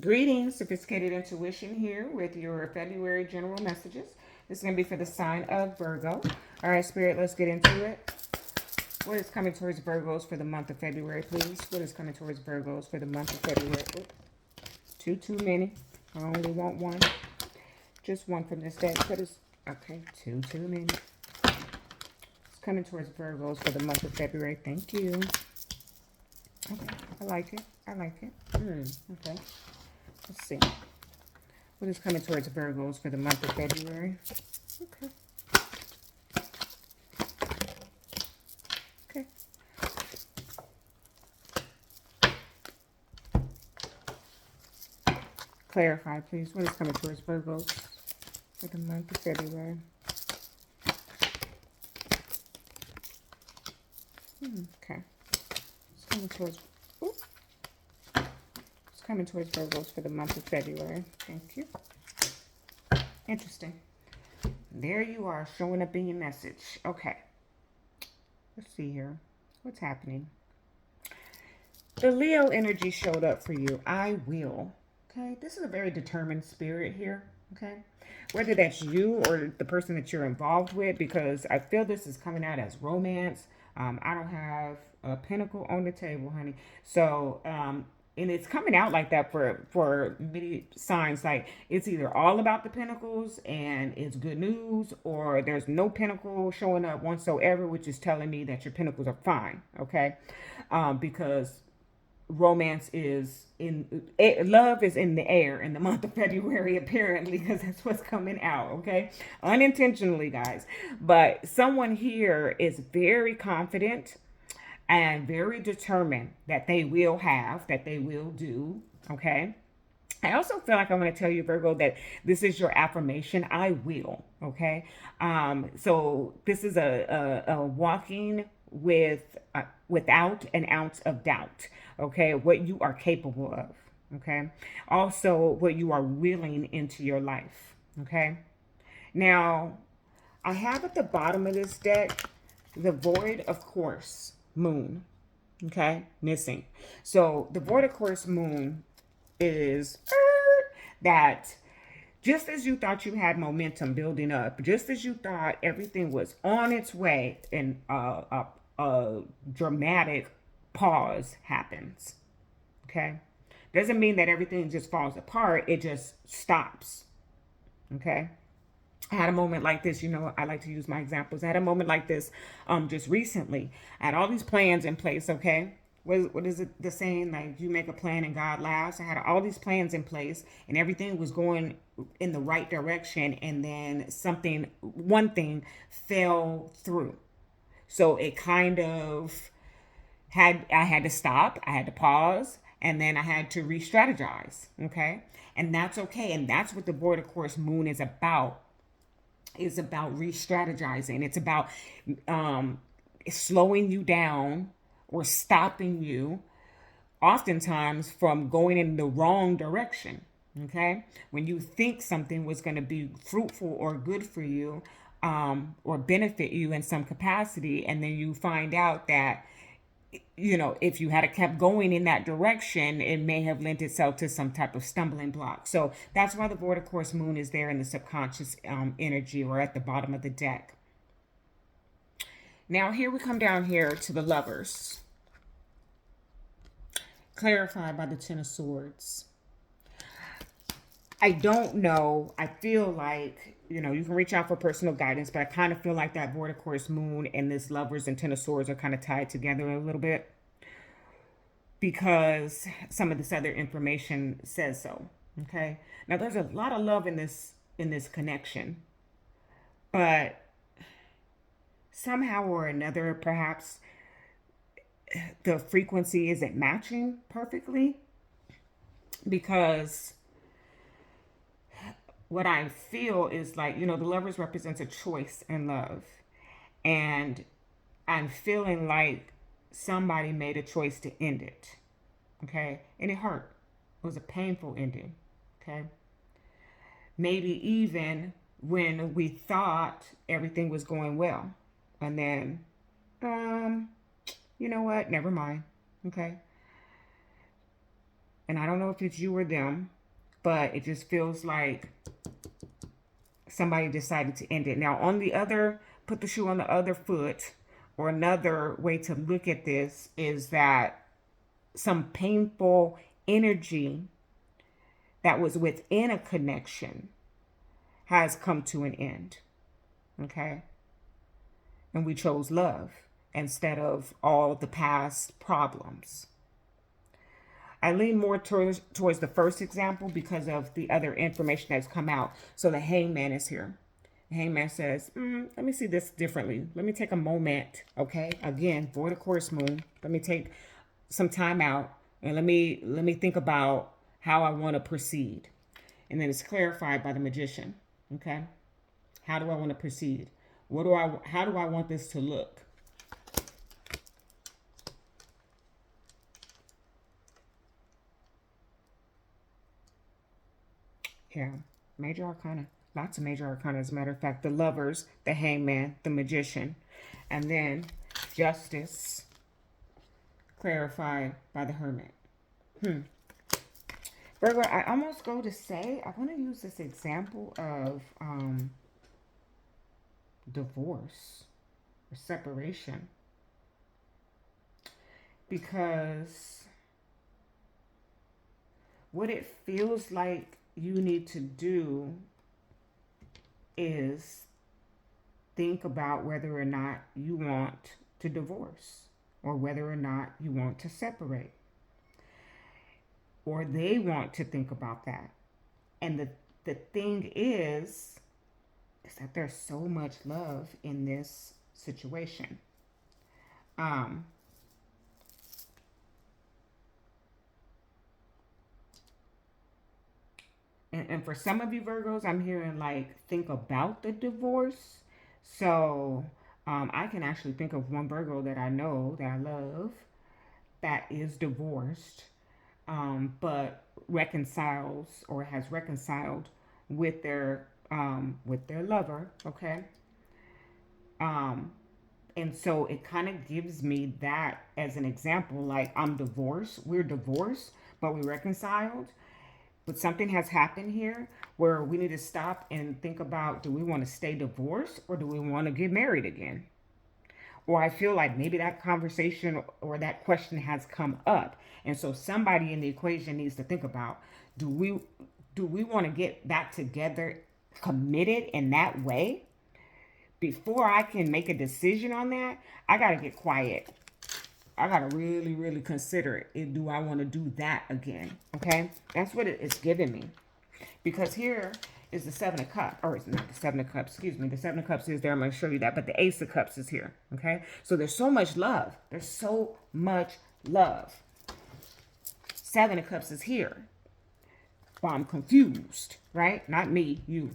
Greetings, Sophisticated Intuition here with your February general messages. This is going to be for the sign of Virgo. All right, Spirit, let's get into it. What is coming towards Virgos for the month of February, please? What is coming towards Virgos for the month of February? Oops, too many. I only want one. Just one from this deck. What is, okay, too many. It's coming towards Virgos for the month of February. Thank you. Okay, I like it. I like it. Okay, let's see. What is coming towards Virgos for the month of February? Okay. Okay. Clarify, please. What is coming towards Virgos for the month of February? Okay. It's coming towards. Ooh. It's coming towards Virgos for the month of February. Thank you. Interesting. There you are, showing up in your message. Okay. Let's see here. What's happening? The Leo energy showed up for you. I will. Okay. This is a very determined spirit here. Okay. Whether that's you or the person that you're involved with, because I feel this is coming out as romance. I don't have a pentacle on the table, honey. So, and it's coming out like that for many signs. Like it's either all about the pentacles and it's good news, or there's no pentacle showing up whatsoever, which is telling me that your pentacles are fine. Okay, because romance is love is in the air in the month of February, apparently, because that's what's coming out. Okay, unintentionally, guys, but someone here is very confident and very determined that they will have, that they will do. Okay, I also feel like I want to tell you, Virgo, that this is your affirmation. I will. Okay. So this is a walking with without an ounce of doubt. Okay. What you are capable of. Okay. Also, what you are willing into your life. Okay. Now, I have at the bottom of this deck the void of course moon. Okay. Missing. So the void of course moon is that just as you thought you had momentum building up, just as you thought everything was on its way, and a dramatic pause happens. Okay? Doesn't mean that everything just falls apart, it just stops. Okay? I had a moment like this, I like to use my examples. I had a moment like this just recently. I had all these plans in place, okay? What is it the saying? Like, you make a plan and God laughs. I had all these plans in place and everything was going in the right direction, and then one thing fell through. So it kind of I had to stop, I had to pause, and then I had to re-strategize. Okay. And that's okay. And that's what the Void of Course moon is about re-strategizing. It's about slowing you down or stopping you oftentimes from going in the wrong direction. Okay, when you think something was going to be fruitful or good for you, or benefit you in some capacity, and then you find out that if you had kept going in that direction, it may have lent itself to some type of stumbling block. So that's why the Void of Course moon is there in the subconscious energy, or at the bottom of the deck. Now here we come down here to the Lovers, clarified by the Ten of Swords. I don't know. I feel like, you can reach out for personal guidance, but I kind of feel like that Void of Course moon and this Lovers and Ten of Swords are kind of tied together a little bit, because some of this other information says so. Okay. Now there's a lot of love in this connection, but somehow or another, perhaps the frequency isn't matching perfectly, because what I feel is like, the Lovers represents a choice in love. And I'm feeling like somebody made a choice to end it. Okay. And it hurt. It was a painful ending. Okay. Maybe even when we thought everything was going well. And then, you know what? Never mind. Okay. And I don't know if it's you or them, but it just feels like somebody decided to end it. Now, on the other, put the shoe on the other foot, or another way to look at this is that some painful energy that was within a connection has come to an end. Okay? And we chose love instead of all the past problems. I lean more towards the first example because of the other information that's come out. So the hangman is here. The hangman says, let me see this differently. Let me take a moment, okay? Again, void of course moon. Let me take some time out and let me think about how I want to proceed. And then it's clarified by the magician, okay? How do I want to proceed? How do I want this to look? Yeah, major arcana. Lots of major arcana, as a matter of fact. The lovers, the hangman, the magician. And then justice, clarified by the hermit. Virgo, I almost go to say, I want to use this example of divorce or separation. Because what it feels like you need to do is think about whether or not you want to divorce or whether or not you want to separate. Or they want to think about that. And the thing is that there's so much love in this situation. And for some of you Virgos, I'm hearing like think about the divorce. So I can actually think of one Virgo that I know that I love that is divorced, but reconciles or has reconciled with their lover. Okay. And so it kind of gives me that as an example. Like I'm divorced, we're divorced, but we reconciled. But something has happened here where we need to stop and think about, do we want to stay divorced or do we want to get married again? Or I feel like maybe that conversation or that question has come up. And so somebody in the equation needs to think about, do we want to get back together committed in that way? Before I can make a decision on that, I got to get quiet. I got to really, really consider it. Do I want to do that again? Okay? That's what it's giving me. Because here is the Seven of Cups. Or it's not the Seven of Cups. Excuse me. The Seven of Cups is there. I'm going to show you that. But the Ace of Cups is here. Okay? So there's so much love. There's so much love. Seven of Cups is here. Well, I'm confused, right? Not me, you.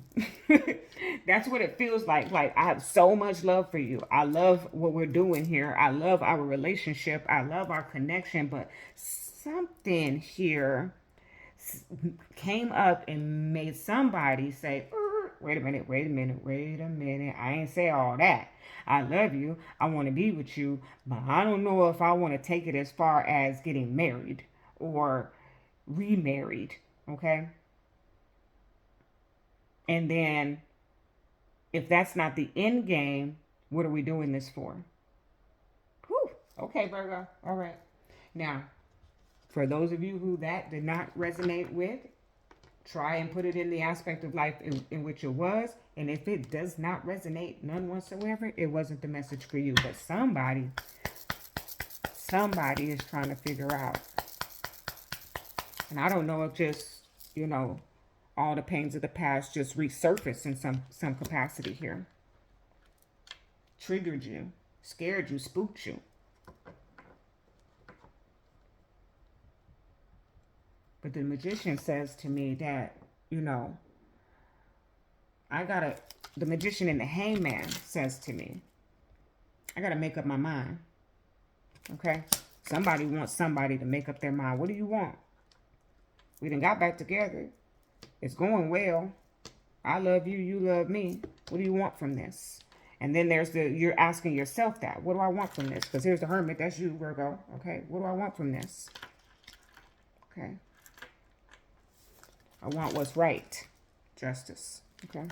That's what it feels like. Like, I have so much love for you. I love what we're doing here. I love our relationship. I love our connection. But something here came up and made somebody say, wait a minute, wait a minute, wait a minute. I ain't say all that. I love you. I want to be with you. But I don't know if I want to take it as far as getting married or remarried. Okay. And then if that's not the end game, what are we doing this for? Whew. Okay, Virgo. All right. Now, for those of you who that did not resonate with, try and put it in the aspect of life in which it was. And if it does not resonate, none whatsoever, it wasn't the message for you. But somebody is trying to figure out. And I don't know if just, all the pains of the past just resurfaced in some capacity here. Triggered you, scared you, spooked you. But the magician says to me that, the magician and the hangman says to me, I got to make up my mind. Okay? Somebody wants somebody to make up their mind. What do you want? We done got back together. It's going well. I love you. You love me. What do you want from this? And then there's you're asking yourself that. What do I want from this? Because here's the hermit. That's you, Virgo. Okay. What do I want from this? Okay. I want what's right. Justice. Okay.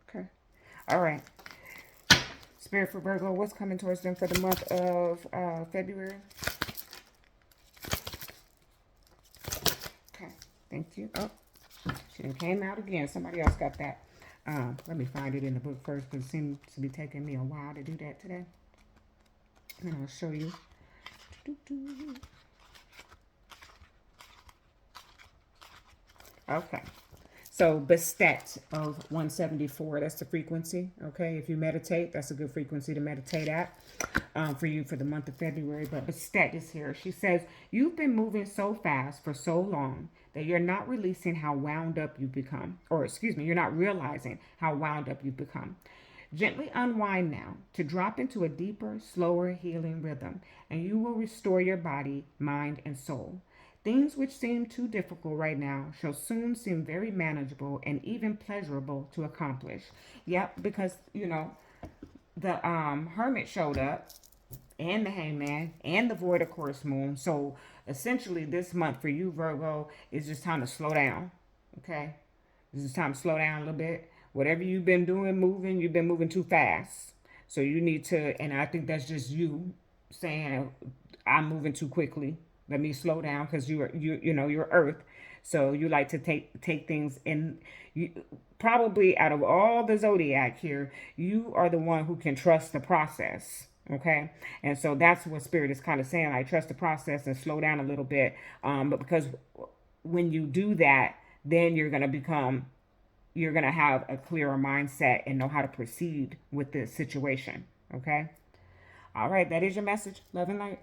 Okay. All right. Spirit for Virgo, what's coming towards them for the month of February? Okay. Thank you. Oh, she done came out again. Somebody else got that. Let me find it in the book first because it seems to be taking me a while to do that today. And I'll show you. Okay. So Bastet of 174, that's the frequency. Okay. If you meditate, that's a good frequency to meditate at for you for the month of February. But Bastet is here. She says, you've been moving so fast for so long that you're not releasing how wound up you've become. Or excuse me, you're not realizing how wound up you've become. Gently unwind now to drop into a deeper, slower healing rhythm, and you will restore your body, mind, and soul. Things which seem too difficult right now shall soon seem very manageable and even pleasurable to accomplish. Yep, because the Hermit showed up, and the Hangman, and the Void of Course Moon. So essentially, this month for you, Virgo, is just time to slow down. Okay, this is time to slow down a little bit. Whatever you've been doing, moving, you've been moving too fast. So you need to, and I think that's just you saying, I'm moving too quickly. Let me slow down because you're Earth. So you like to take things in. You probably out of all the zodiac here, you are the one who can trust the process. Okay, and so that's what Spirit is kind of saying. I trust the process and slow down a little bit. But because when you do that, then you're gonna have a clearer mindset and know how to proceed with this situation. Okay. All right, that is your message. Love and light.